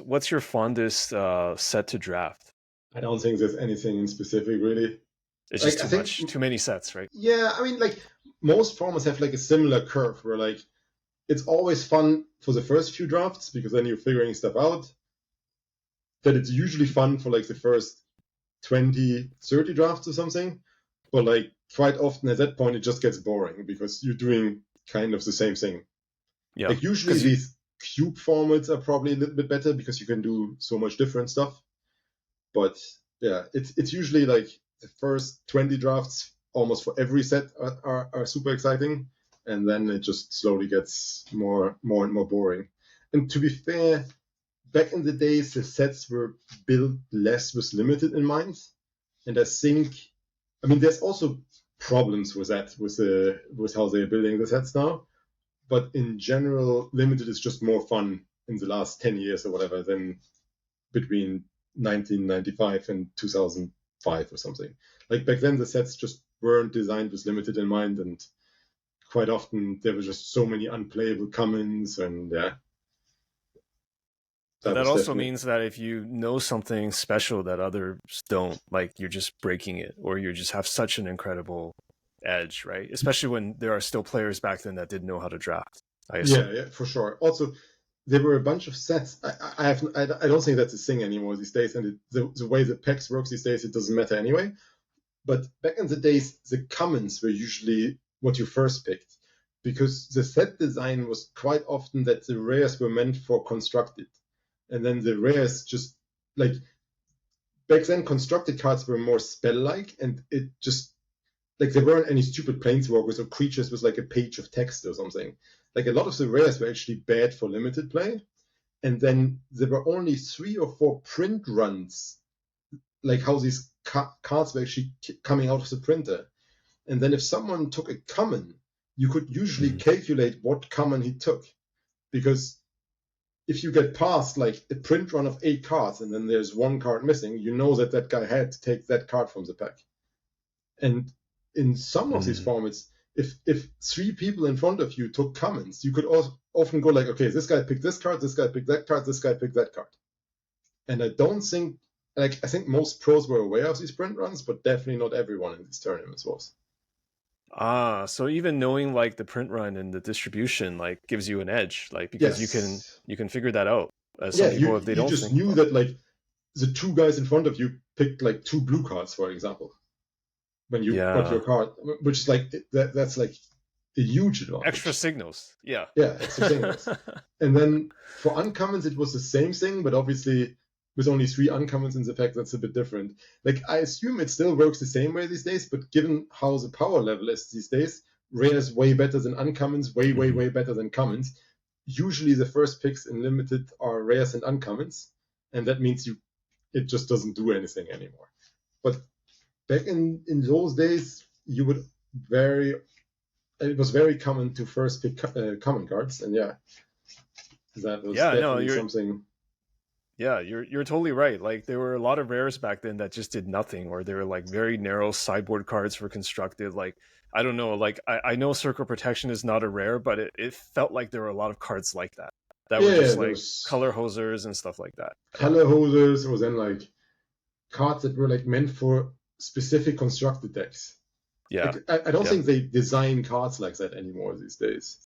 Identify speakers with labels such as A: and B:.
A: what's your fondest set to draft?
B: I don't think there's anything in specific really.
A: It's
B: Like
A: just
B: I
A: too
B: think,
A: much, too many sets, right?
B: yeah, I mean, like most formats have like a similar curve where like it's always fun for the first few drafts because then you're figuring stuff out. That it's usually fun for like the first 20, 30 drafts or something. But like quite often at that point, it just gets boring because you're doing kind of the same thing.
A: Yeah,
B: Like usually
A: because you
B: these cube formats are probably a little bit better because you can do so much different stuff. But yeah, it's usually like the first 20 drafts almost for every set are super exciting. And then it just slowly gets more and more boring. And to be fair, back in the days, the sets were built less with limited in mind. And I think, I mean, there's also problems with that, with how they're building the sets now. But in general, limited is just more fun in the last 10 years or whatever than between 1995 and 2005 or something. Like back then, the sets just weren't designed with limited in mind, and quite often there were just so many unplayable commons, and yeah,
A: But
B: that
A: that
B: was
A: also
B: definitely.
A: means that if you know something special that others don't, like you're just breaking it, or you just have such an incredible edge, right? Especially when there are still players back then that didn't know how to draft, I
B: Yeah,
A: assume.
B: yeah, for sure. Also, there were a bunch of sets. I don't think that's a thing anymore these days, and the way the packs works these days, it doesn't matter anyway. But back in the days, the commons were usually what you first picked, because the set design was quite often that the rares were meant for constructed, and then the rares just like back then constructed cards were more spell-like, and it just like there weren't any stupid planeswalkers or creatures with like a page of text or something. Like a lot of the rares were actually bad for limited play, and then there were only 3 or 4 print runs, like how these cards were actually coming out of the printer. And then if someone took a common, you could usually
A: Mhm.
B: calculate what common he took, because if you get past like a print run of 8 cards and then there's one card missing, you know that that guy had to take that card from the pack. And in some of these
A: Mm.
B: formats, if 3 people in front of you took commons, you could also often go like, okay, this guy picked this card, this guy picked that card, this guy picked that card. And I don't think, like, I think most pros were aware of these print runs, but definitely not everyone in these tournaments was.
A: Ah, so even knowing like the print run and the distribution like gives you an edge, like because
B: Yes.
A: you can figure that out.
B: Yeah,
A: Some
B: you
A: people, if they
B: you
A: don't
B: just
A: think
B: knew
A: about
B: that like the 2 guys in front of you picked like 2 blue cards, for example, when
A: it.
B: you got your
A: Yeah,
B: card, which is like that's like a huge
A: extra
B: advantage.
A: signals. Yeah.
B: Yeah, extra signals. And then for uncommons, it was the same thing, but obviously with only 3 uncommons in the pack, that's a bit different. Like I assume it still works the same way these days, but given how the power level is these days, rares way better than uncommons, way, way,
A: Mhm.
B: way better than commons. Usually the first picks in limited are rares and uncommons, and that means it just doesn't do anything anymore. But back in those days, you would very it was very common to first pick common cards, and yeah, that was
A: Yeah, no,
B: definitely something.
A: you're totally right. Like there were a lot of rares back then that just did nothing, or they were like very narrow sideboard cards for constructed. Like I don't know, like I know Circle Protection is not a rare, but it felt like there were a lot of cards like that that were
B: Yeah,
A: just like
B: those
A: color hosers and stuff like that. Yeah,
B: color hosers, or then like cards that were like meant for specific constructed decks.
A: yeah,
B: Like I don't
A: yeah.
B: think they design cards like that anymore these days.